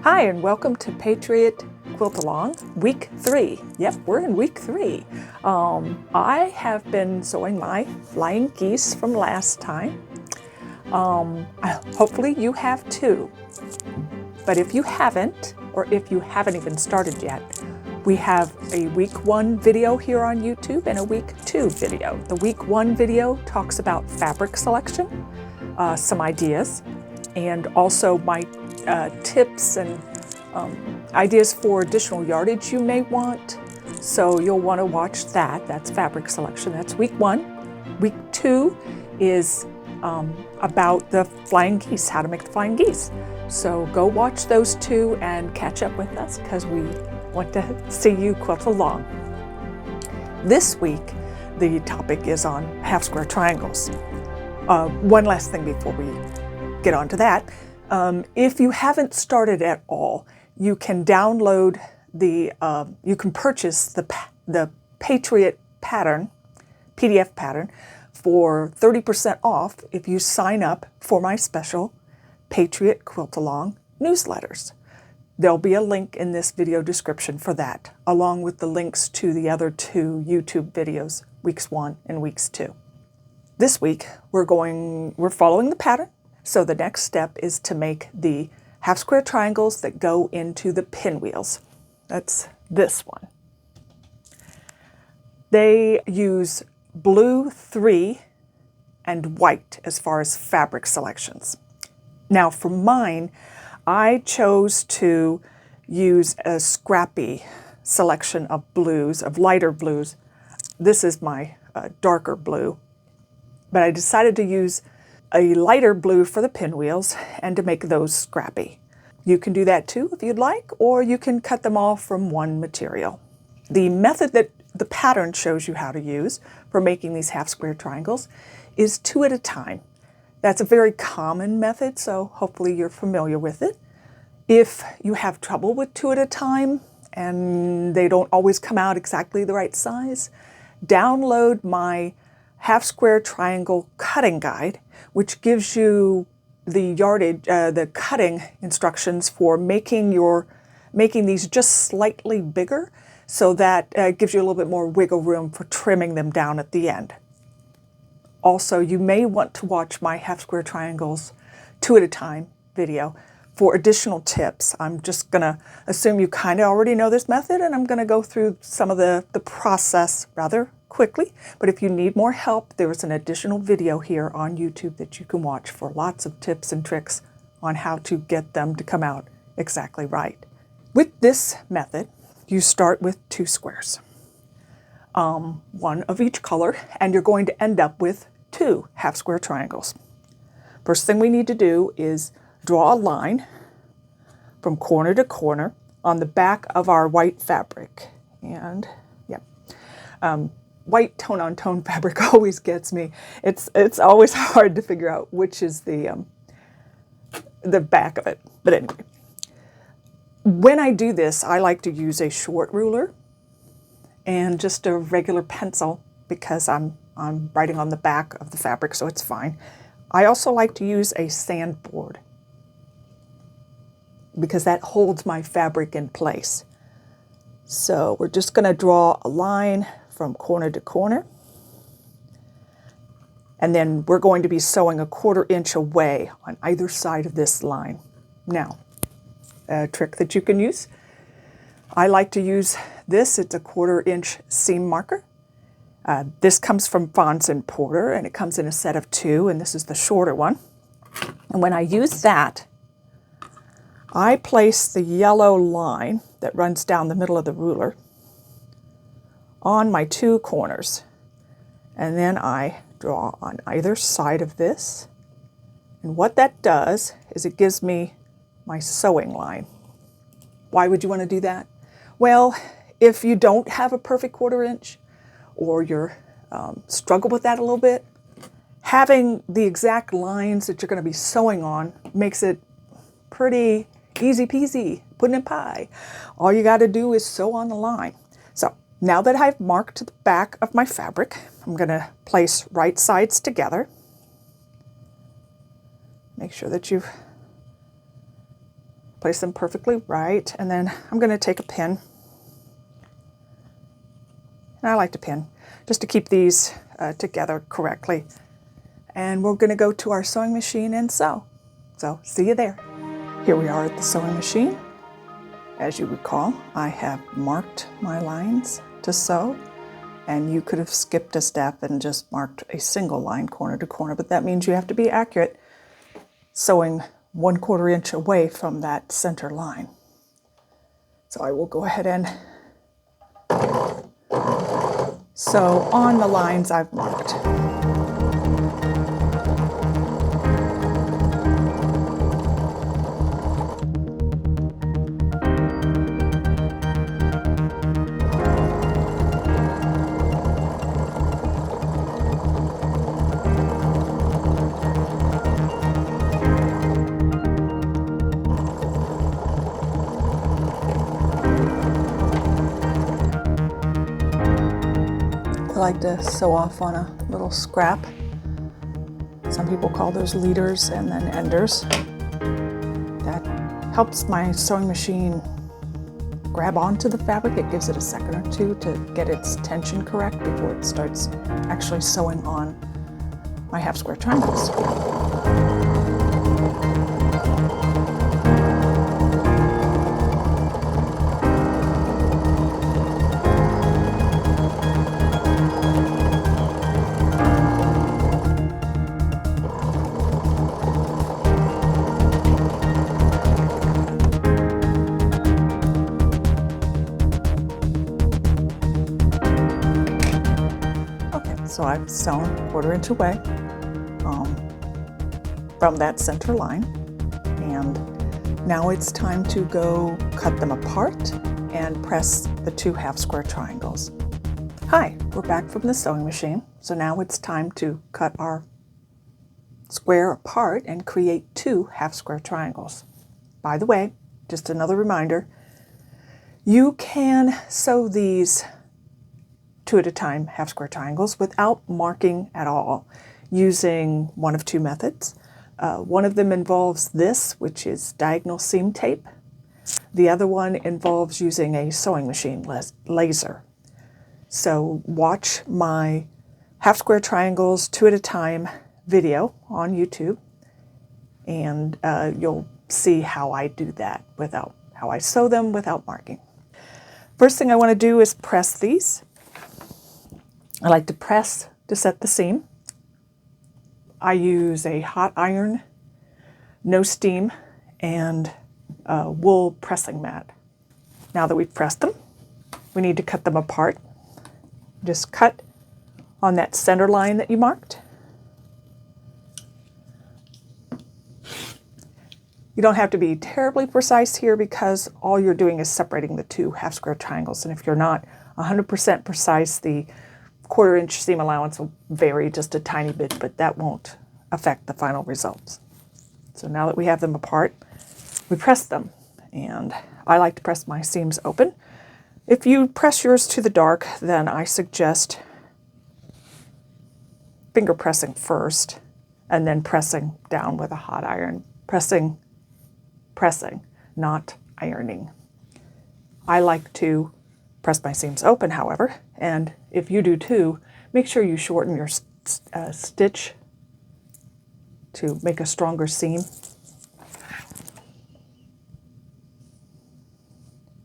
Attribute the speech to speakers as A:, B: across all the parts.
A: Hi, and welcome to Patriot Quilt Along, week 3. Yep, we're in week 3. I have been sewing my flying geese from last time. Hopefully you have too. But if you haven't, or if you haven't even started yet, we have a week 1 video here on YouTube and a week 2 video. The week 1 video talks about fabric selection, some ideas, and also my tips and ideas for additional yardage you may want. So you'll want to watch that. That's fabric selection. That's week 1. Week 2 is about the flying geese, how to make the flying geese. So go watch those 2 and catch up with us because we want to see you quilt along. This week, the topic is on half square triangles. One last thing before we get on to that. If you haven't started at all, you can download you can purchase the Patriot pattern, PDF pattern, for 30% off if you sign up for my special Patriot Quilt Along newsletters. There'll be a link in this video description for that, along with the links to the other 2 YouTube videos, weeks 1 and weeks 2. This week, we're following the pattern. So the next step is to make the half square triangles that go into the pinwheels. That's this one. They use blue 3 and white as far as fabric selections. Now for mine, I chose to use a scrappy selection of blues, of lighter blues. This is my darker blue, but I decided to use a lighter blue for the pinwheels and to make those scrappy. You can do that too if you'd like, or you can cut them all from one material. The method that the pattern shows you how to use for making these half square triangles is 2 at a time. That's a very common method, so hopefully you're familiar with it. If you have trouble with 2 at a time and they don't always come out exactly the right size, download my half square triangle cutting guide, which gives you the yardage, the cutting instructions for making these just slightly bigger, so that gives you a little bit more wiggle room for trimming them down at the end. Also, you may want to watch my half square triangles 2 at a time video for additional tips. I'm just gonna assume you kind of already know this method, and I'm gonna go through some of the process rather quickly, but if you need more help, there is an additional video here on YouTube that you can watch for lots of tips and tricks on how to get them to come out exactly right. With this method, you start with 2 squares, one of each color, and you're going to end up with 2 half square triangles. First thing we need to do is draw a line from corner to corner on the back of our white fabric. And yeah, white tone-on-tone fabric always gets me. It's always hard to figure out which is the back of it. But anyway, when I do this, I like to use a short ruler and just a regular pencil because I'm writing on the back of the fabric, so it's fine. I also like to use a sandboard because that holds my fabric in place. So we're just going to draw a line from corner to corner, and then we're going to be sewing a 1/4 inch away on either side of this line. Now, a trick that you can use, I like to use this. It's a 1/4 inch seam marker. This comes from Fons and Porter, and it comes in a set of 2, and this is the shorter one. And when I use that, I place the yellow line that runs down the middle of the ruler on my 2 corners, and then I draw on either side of this, and what that does is it gives me my sewing line. Why would you want to do that? Well, if you don't have a perfect 1/4 inch, or you're struggle with that a little bit, having the exact lines that you're going to be sewing on makes it pretty easy peasy, pudding and pie. All you got to do is sew on the line. So now that I've marked the back of my fabric, I'm going to place right sides together. Make sure that you've place them perfectly right, and then I'm going to take a pin. And I like to pin just to keep these together correctly. And we're going to go to our sewing machine and sew. So see you there. Here we are at the sewing machine. As you recall, I have marked my lines to sew, and you could have skipped a step and just marked a single line corner to corner, but that means you have to be accurate, sewing 1/4 inch away from that center line. So I will go ahead and sew on the lines I've marked. I like to sew off on a little scrap. Some people call those leaders and then enders. That helps my sewing machine grab onto the fabric. It gives it a second or two to get its tension correct before it starts actually sewing on my half square triangles. So I've sewn 1/4 inch away from that center line, and now it's time to go cut them apart and press the 2 half square triangles. Hi, we're back from the sewing machine. So now it's time to cut our square apart and create 2 half square triangles. By the way, just another reminder, you can sew these 2 at a time half square triangles without marking at all, using one of 2 methods. One of them involves this, which is diagonal seam tape. The other one involves using a sewing machine laser. So watch my half square triangles 2 at a time video on YouTube, and you'll see how I do that how I sew them without marking. First thing I want to do is press these. I like to press to set the seam. I use a hot iron, no steam, and a wool pressing mat. Now that we've pressed them, we need to cut them apart. Just cut on that center line that you marked. You don't have to be terribly precise here because all you're doing is separating the 2 half square triangles. And if you're not 100% precise, the 1/4 inch seam allowance will vary just a tiny bit, but that won't affect the final results. So now that we have them apart, we press them, and I like to press my seams open. If you press yours to the dark, then I suggest finger pressing first and then pressing down with a hot iron. Pressing, not ironing. I like to press my seams open, however, and if you do too, make sure you shorten your stitch to make a stronger seam.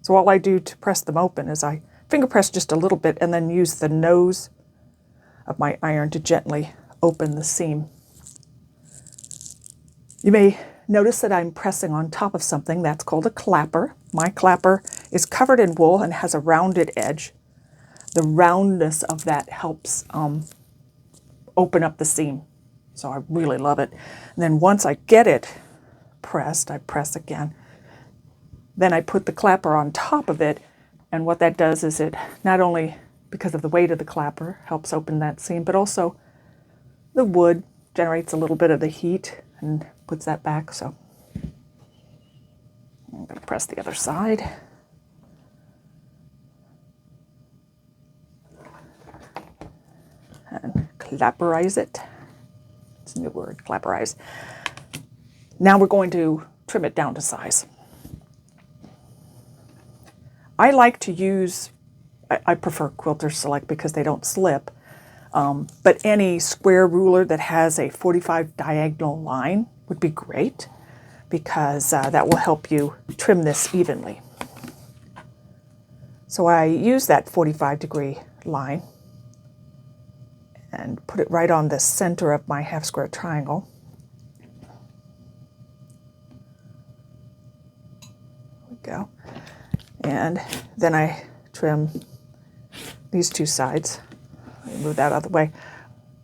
A: So all I do to press them open is I finger press just a little bit and then use the nose of my iron to gently open the seam. You may notice that I'm pressing on top of something that's called a clapper. My clapper is covered in wool and has a rounded edge. The roundness of that helps open up the seam. So I really love it. And then once I get it pressed, I press again. Then I put the clapper on top of it, and what that does is it not only, because of the weight of the clapper, helps open that seam, but also the wood generates a little bit of the heat and puts that back. So I'm going to press the other side. And clapperize it. It's a new word, clapperize. Now we're going to trim it down to size. I like to use, I prefer Quilter Select because they don't slip, but any square ruler that has a 45 diagonal line would be great because that will help you trim this evenly. So I use that 45-degree line and put it right on the center of my half square triangle. There we go. And then I trim these two sides. Let me move that out of the way.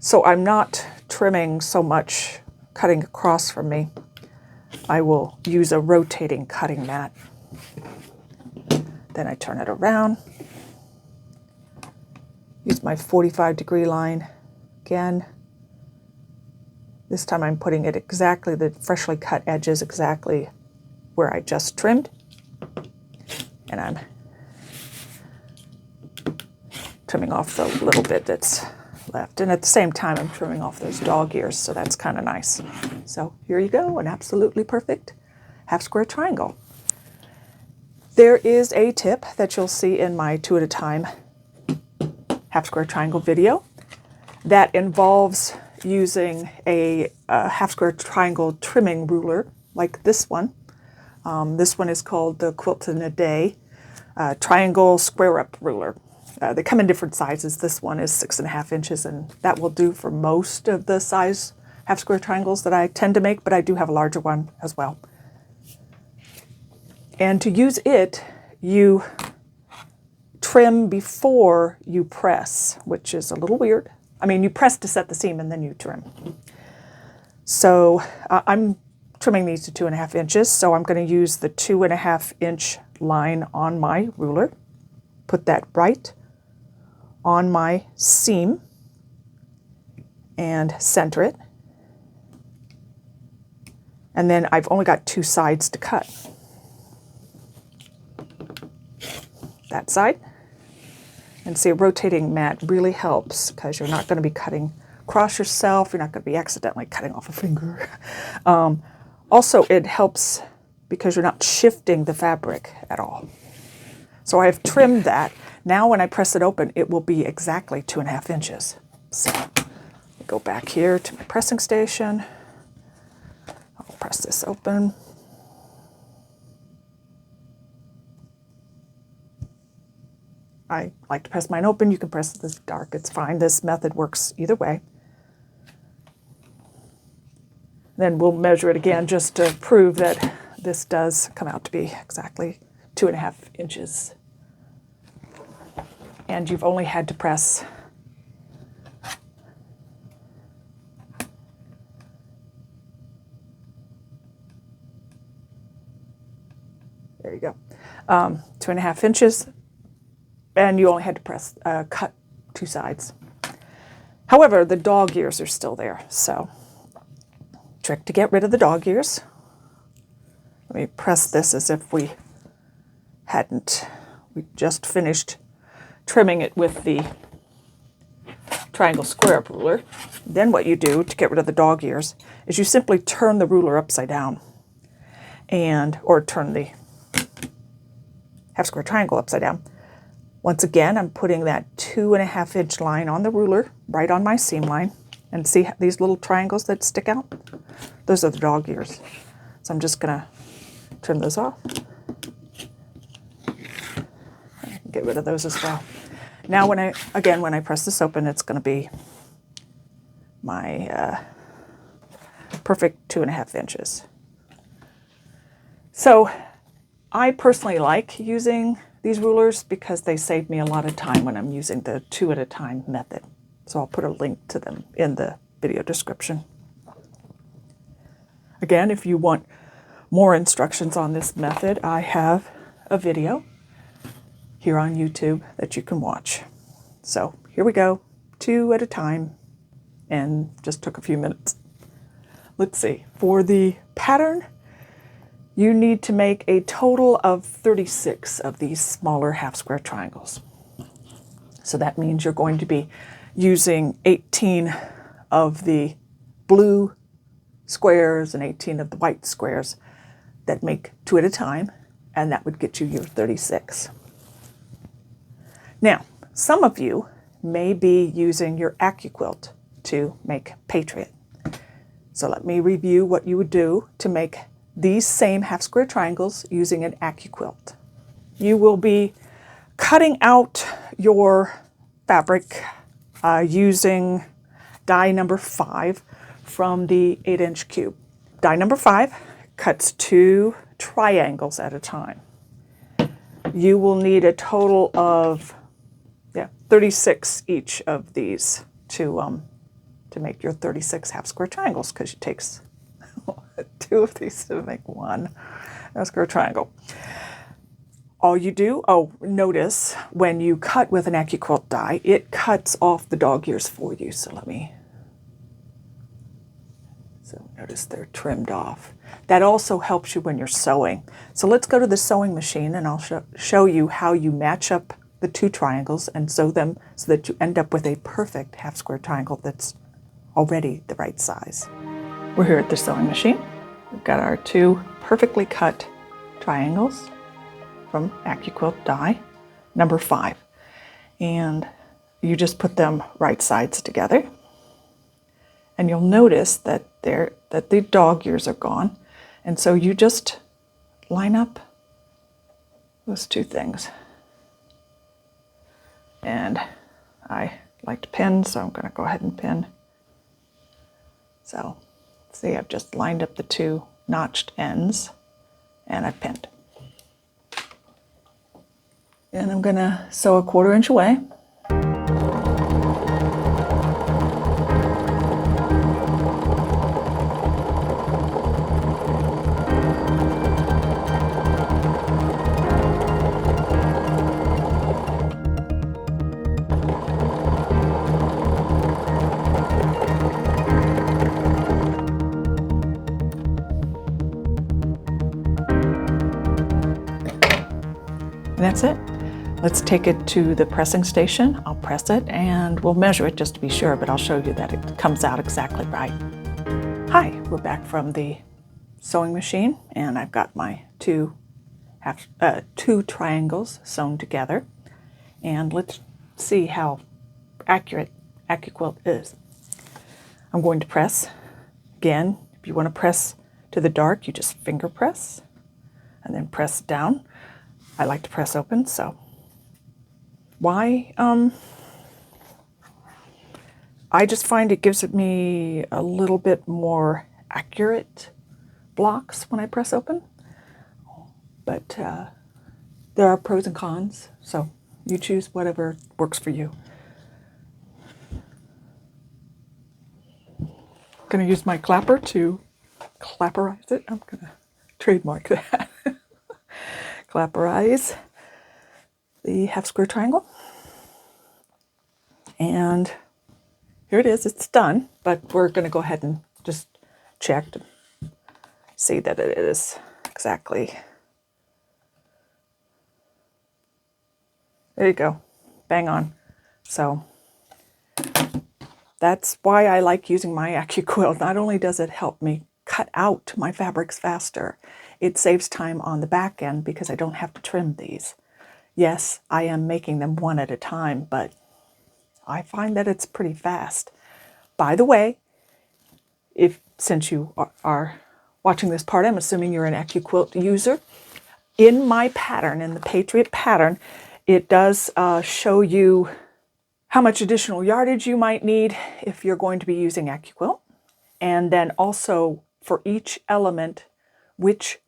A: So I'm not trimming so much cutting across from me. I will use a rotating cutting mat. Then I turn it around. Use my 45-degree line again. This time I'm putting it exactly, the freshly cut edges exactly where I just trimmed. And I'm trimming off the little bit that's left. And at the same time, I'm trimming off those dog ears, so that's kind of nice. So here you go, an absolutely perfect half square triangle. There is a tip that you'll see in my 2 at a time half square triangle video that involves using a half square triangle trimming ruler like this one. This one is called the Quilt in a Day triangle square up ruler. They come in different sizes. This one is 6.5 inches, and that will do for most of the size half square triangles that I tend to make, but I do have a larger one as well. And to use it, you trim before you press, which is a little weird. I mean, you press to set the seam and then you trim. So I'm trimming these to 2.5 inches, so I'm going to use the 2.5 inch line on my ruler, put that right on my seam and center it. And then I've only got 2 sides to cut. That side. And see, a rotating mat really helps because you're not going to be cutting across yourself. You're not going to be accidentally cutting off a finger. Also, it helps because you're not shifting the fabric at all. So I've trimmed that. Now when I press it open, it will be exactly 2.5 inches. So go back here to my pressing station. I'll press this open. I like to press mine open. You can press this dark, it's fine. This method works either way. Then we'll measure it again just to prove that this does come out to be exactly 2.5 inches. And you've only had to press there you go, 2.5 inches. And you only had to press, cut 2 sides. However, the dog ears are still there, so trick to get rid of the dog ears. Let me press this as if we just finished trimming it with the triangle square up ruler. Then what you do to get rid of the dog ears is you simply turn the ruler upside down or turn the half square triangle upside down. Once again, I'm putting that 2.5 inch line on the ruler, right on my seam line. And see these little triangles that stick out? Those are the dog ears. So I'm just gonna trim those off. Get rid of those as well. Now when I press this open, it's gonna be my perfect 2.5 inches. So I personally like using these rulers because they save me a lot of time when I'm using the 2 at a time method. So I'll put a link to them in the video description. Again, if you want more instructions on this method, I have a video here on YouTube that you can watch. So here we go, 2 at a time, and just took a few minutes. Let's see, for the pattern, you need to make a total of 36 of these smaller half square triangles. So that means you're going to be using 18 of the blue squares and 18 of the white squares that make 2 at a time, and that would get you your 36. Now, some of you may be using your AccuQuilt to make Patriot. So let me review what you would do to make these same half square triangles using an AccuQuilt. You will be cutting out your fabric using die number 5 from the 8-inch cube. Die number 5 cuts 2 triangles at a time. You will need a total of 36 each of these to make your 36 half square triangles, because it takes 2 of these to make 1 half square triangle. All you do, notice when you cut with an AccuQuilt die, it cuts off the dog ears for you. So notice they're trimmed off. That also helps you when you're sewing. So let's go to the sewing machine and I'll show you how you match up the 2 triangles and sew them so that you end up with a perfect half square triangle that's already the right size. We're here at the sewing machine. We've got our 2 perfectly cut triangles from AccuQuilt die number 5. And you just put them right sides together. And you'll notice that the dog ears are gone. And so you just line up those 2 things. And I like to pin, so I'm going to go ahead and pin. So see, I've just lined up the 2 notched ends and I've pinned. And I'm going to sew a 1/4 inch away. And that's it. Let's take it to the pressing station. I'll press it and we'll measure it just to be sure, but I'll show you that it comes out exactly right. Hi, we're back from the sewing machine and I've got my 2 triangles sewn together. And let's see how accurate AccuQuilt is. I'm going to press. Again, if you want to press to the dark, you just finger press and then press down. I like to press open, so why? I just find it gives me a little bit more accurate blocks when I press open. But there are pros and cons, so you choose whatever works for you. I'm going to use my clapper to clapperize it. I'm going to trademark that. Clapperize the half square triangle. And here it is, it's done, but we're going to go ahead and just check to see that it is exactly. There you go, bang on. So that's why I like using my AccuQuilt. Not only does it help me cut out my fabrics faster, it saves time on the back end because I don't have to trim these. Yes, I am making them 1 at a time, but I find that it's pretty fast. By the way, since you are watching this part, I'm assuming you're an AccuQuilt user. In my pattern, in the Patriot pattern, it does show you how much additional yardage you might need if you're going to be using AccuQuilt. And then also for each element, which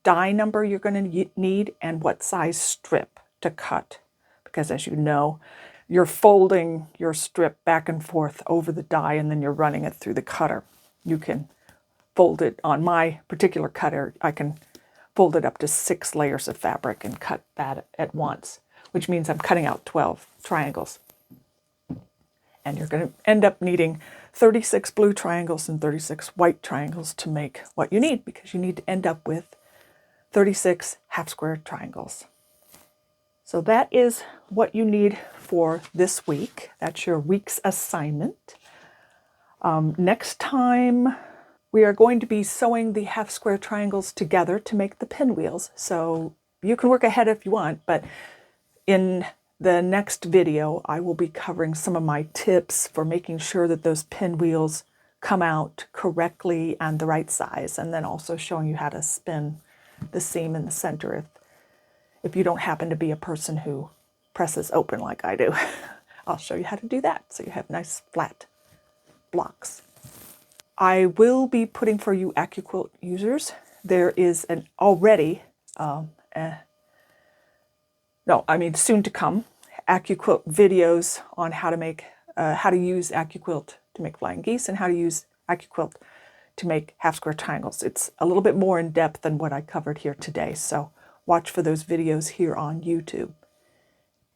A: die number you're going to need and what size strip to cut. Because as you know, you're folding your strip back and forth over the die and then you're running it through the cutter. You can fold it on my particular cutter. I can fold it up to 6 layers of fabric and cut that at once, which means I'm cutting out 12 triangles. And you're going to end up needing 36 blue triangles and 36 white triangles to make what you need, because you need to end up with 36 half square triangles. So that is what you need for this week. That's your week's assignment. Next time, we are going to be sewing the half square triangles together to make the pinwheels. So you can work ahead if you want, but in the next video, I will be covering some of my tips for making sure that those pinwheels come out correctly and the right size, and then also showing you how to spin the seam in the center if you don't happen to be a person who presses open like I do. I'll show you how to do that so you have nice flat blocks. I will be putting for you AccuQuilt users. There is an already, soon to come, AccuQuilt videos on how to use AccuQuilt to make flying geese and how to use AccuQuilt to make half square triangles. It's a little bit more in depth than what I covered here today, so watch for those videos here on YouTube.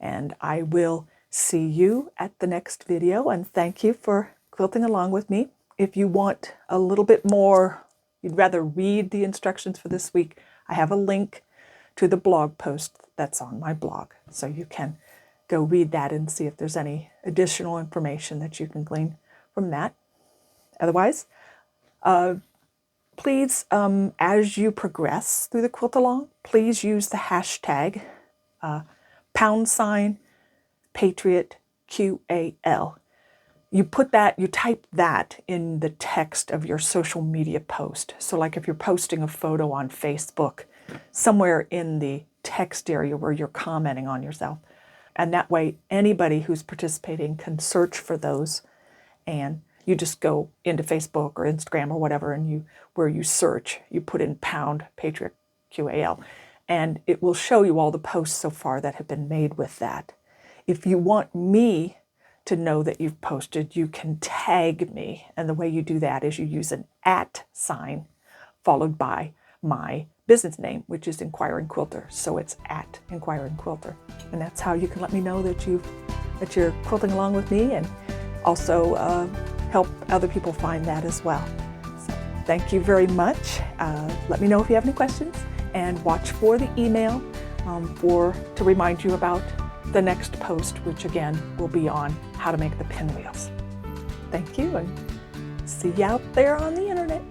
A: And I will see you at the next video, and thank you for quilting along with me. If you want a little bit more, you'd rather read the instructions for this week, I have a link to the blog post that's on my blog, so you can go read that and see if there's any additional information that you can glean from that. Otherwise, please, as you progress through the quilt along, please use the hashtag # Patriot QAL. You type that in the text of your social media post. So like if you're posting a photo on Facebook, somewhere in the text area where you're commenting on yourself. And that way anybody who's participating can search for those, and you just go into Facebook or Instagram or whatever, and where you search, you put in # Patriot QAL, and it will show you all the posts so far that have been made with that. If you want me to know that you've posted, you can tag me, and the way you do that is you use an @ sign followed by my business name, which is Inquiring Quilter. So it's @Inquiring Quilter, and that's how you can let me know that you're quilting along with me, and also help other people find that as well. So thank you very much. Let me know if you have any questions, and watch for the email to remind you about the next post, which again will be on how to make the pinwheels. Thank you, and see you out there on the internet.